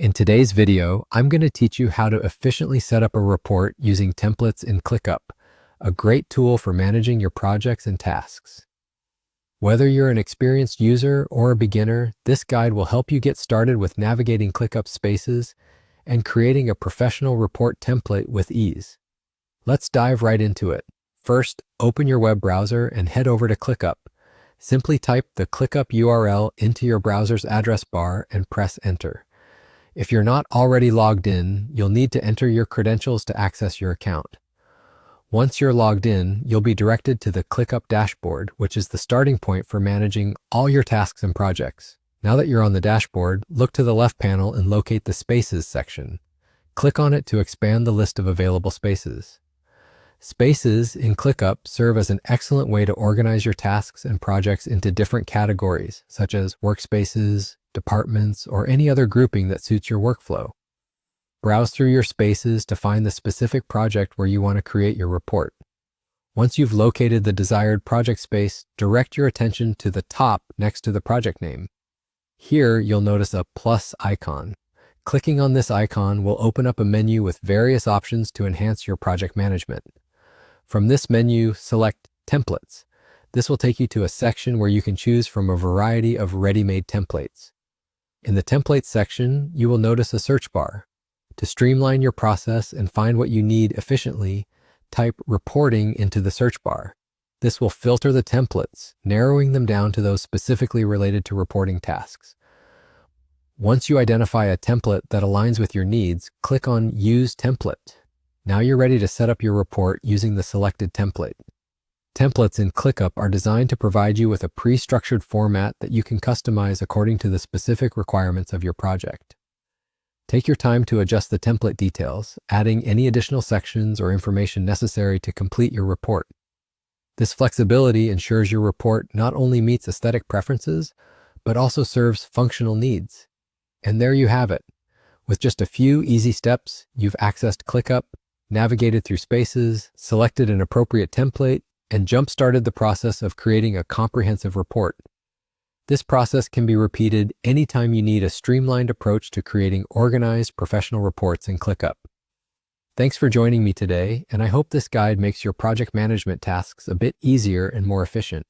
In today's video, I'm going to teach you how to efficiently set up a report using templates in ClickUp, a great tool for managing your projects and tasks. Whether you're an experienced user or a beginner, this guide will help you get started with navigating ClickUp spaces and creating a professional report template with ease. Let's dive right into it. First, open your web browser and head over to ClickUp. Simply type the ClickUp URL into your browser's address bar and press enter. If you're not already logged in, you'll need to enter your credentials to access your account. Once you're logged in, you'll be directed to the ClickUp dashboard, which is the starting point for managing all your tasks and projects. Now that you're on the dashboard, look to the left panel and locate the Spaces section. Click on it to expand the list of available spaces. Spaces in ClickUp serve as an excellent way to organize your tasks and projects into different categories, such as workspaces, departments, or any other grouping that suits your workflow. Browse through your spaces to find the specific project where you want to create your report. Once you've located the desired project space, direct your attention to the top next to the project name. Here, you'll notice a plus icon. Clicking on this icon will open up a menu with various options to enhance your project management. From this menu, select Templates. This will take you to a section where you can choose from a variety of ready-made templates. In the Templates section, you will notice a search bar. To streamline your process and find what you need efficiently, type Reporting into the search bar. This will filter the templates, narrowing them down to those specifically related to reporting tasks. Once you identify a template that aligns with your needs, click on Use Template. Now you're ready to set up your report using the selected template. Templates in ClickUp are designed to provide you with a pre-structured format that you can customize according to the specific requirements of your project. Take your time to adjust the template details, adding any additional sections or information necessary to complete your report. This flexibility ensures your report not only meets aesthetic preferences, but also serves functional needs. And there you have it. With just a few easy steps, you've accessed ClickUp, navigated through spaces, selected an appropriate template, and jump-started the process of creating a comprehensive report. This process can be repeated anytime you need a streamlined approach to creating organized professional reports in ClickUp. Thanks for joining me today, and I hope this guide makes your project management tasks a bit easier and more efficient.